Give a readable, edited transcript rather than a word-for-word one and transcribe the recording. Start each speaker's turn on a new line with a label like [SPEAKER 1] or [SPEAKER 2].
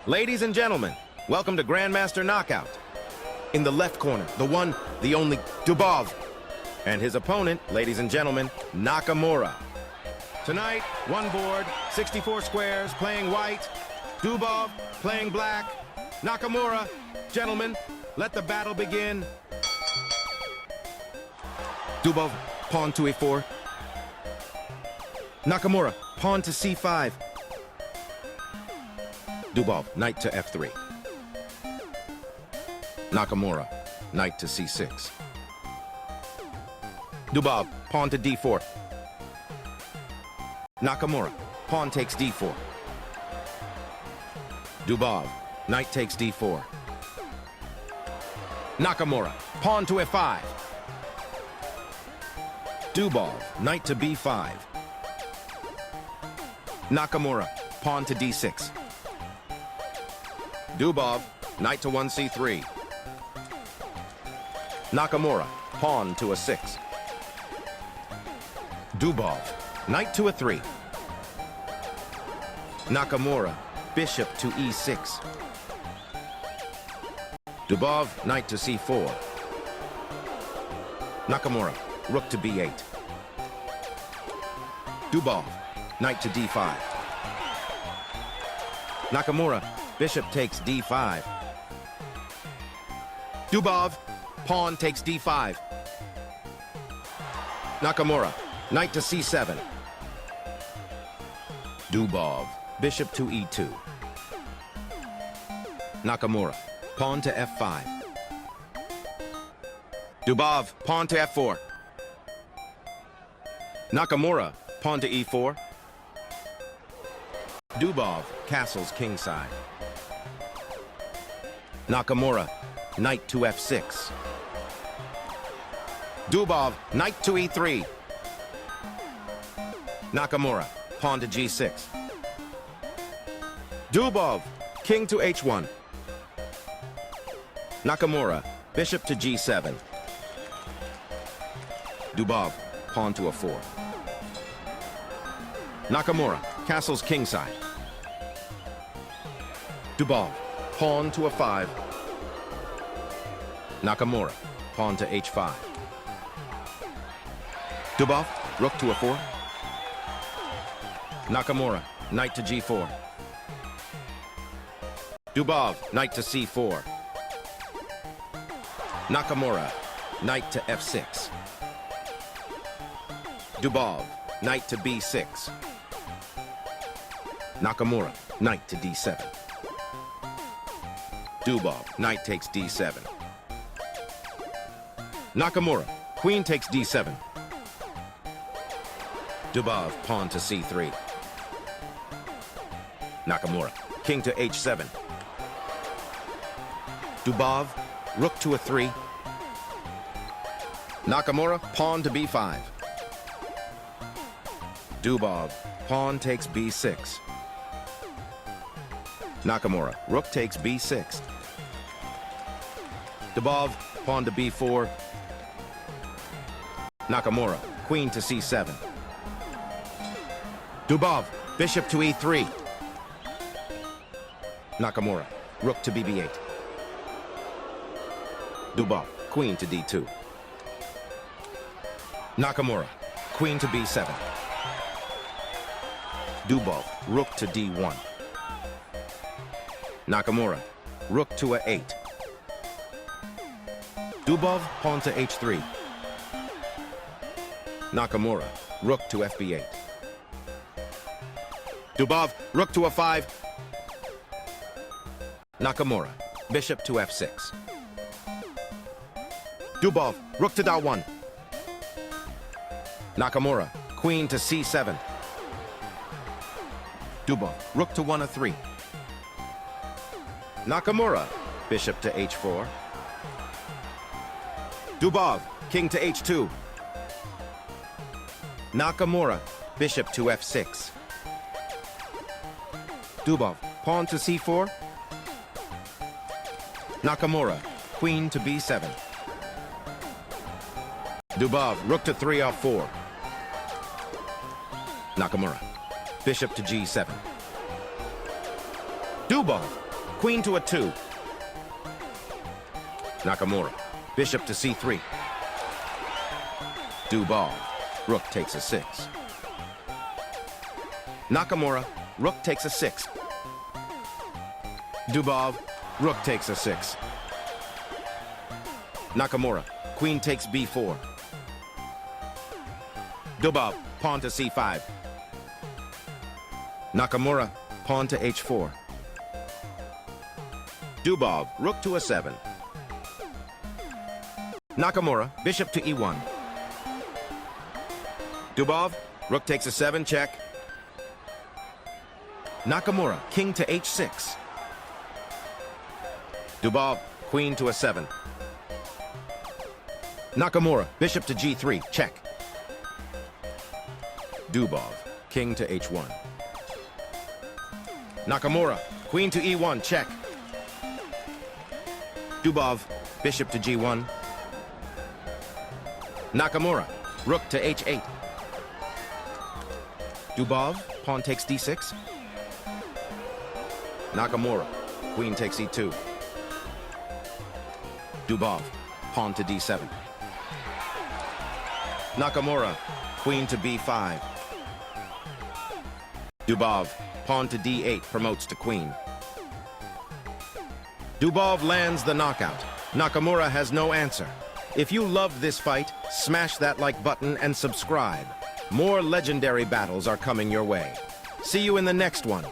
[SPEAKER 1] Ladies and gentlemen, welcome to Grandmaster Knockout. In the left corner, the one, the only, Dubov. And his opponent, ladies and gentlemen, Nakamura. Tonight, one board, 64 squares, playing white. Dubov playing black. Nakamura, gentlemen, let the battle begin. Dubov, pawn to a4. Nakamura, pawn to c5. Dubov, knight to f3. Nakamura, knight to c6. Dubov, pawn to d4. Nakamura, pawn takes d4. Dubov, knight takes d4. Nakamura, pawn to f5. Dubov, knight to b5. Nakamura, pawn to d6. Dubov, knight to 1c3. Nakamura, pawn to a 6. Dubov, knight to a 3. Nakamura, bishop to e6. Dubov, knight to c4. Nakamura, rook to b8. Dubov, knight to d5. Nakamura, bishop takes d5. Dubov, pawn takes d5. Nakamura, knight to c7. Dubov, bishop to e2. Nakamura, pawn to f5. Dubov, pawn to f4. Nakamura, pawn to e4. Dubov, castles kingside. Nakamura, knight to f6. Dubov, knight to e3. Nakamura, pawn to g6. Dubov, king to h1. Nakamura, bishop to g7. Dubov, pawn to a4. Nakamura, castles kingside. Dubov, pawn to a5. Nakamura, pawn to h5. Dubov, rook to a4. Nakamura, knight to g4. Dubov, knight to c4. Nakamura, knight to f6. Dubov, knight to b6. Nakamura, knight to d7. Dubov, knight takes d7. Nakamura, queen takes d7. Dubov, pawn to c3. Nakamura, king to h7. Dubov, rook to a 3. Nakamura, pawn to b5. Dubov, pawn takes b6. Nakamura, rook takes b6. Dubov, pawn to b4. Nakamura, queen to c7. Dubov, bishop to e3. Nakamura, rook to bb8. Dubov, queen to d2. Nakamura, queen to b7. Dubov, rook to d1. Nakamura, rook to a8. Dubov, pawn to h3. Nakamura, rook to fb8. Dubov, rook to a5. Nakamura, bishop to f6. Dubov, rook to da1. Nakamura, queen to c7. Dubov, rook to 1a3. Nakamura, bishop to h4. Dubov, king to h2. Nakamura, bishop to f6. Dubov, pawn to c4. Nakamura, queen to b7. Dubov, rook to 3f4. Nakamura, bishop to g7. Dubov, queen to a 2. Nakamura, bishop to c3. Dubov, rook takes a 6. Nakamura, rook takes a 6. Dubov, rook takes a 6. Nakamura, queen takes b4. Dubov, pawn to c5. Nakamura, pawn to h4. Dubov, rook to a 7. Nakamura, bishop to e1. Dubov, rook takes a 7, check. Nakamura, king to h6. Dubov, queen to a 7. Nakamura, bishop to g3, check. Dubov, king to h1. Nakamura, queen to e1, check. Dubov, bishop to g1. Nakamura, rook to h8. Dubov, pawn takes d6. Nakamura, queen takes e2. Dubov, pawn to d7. Nakamura, queen to b5. Dubov, pawn to d8, promotes to queen. Dubov lands the knockout. Nakamura has no answer. If you loved this fight, smash that like button and subscribe. More legendary battles are coming your way. See you in the next one.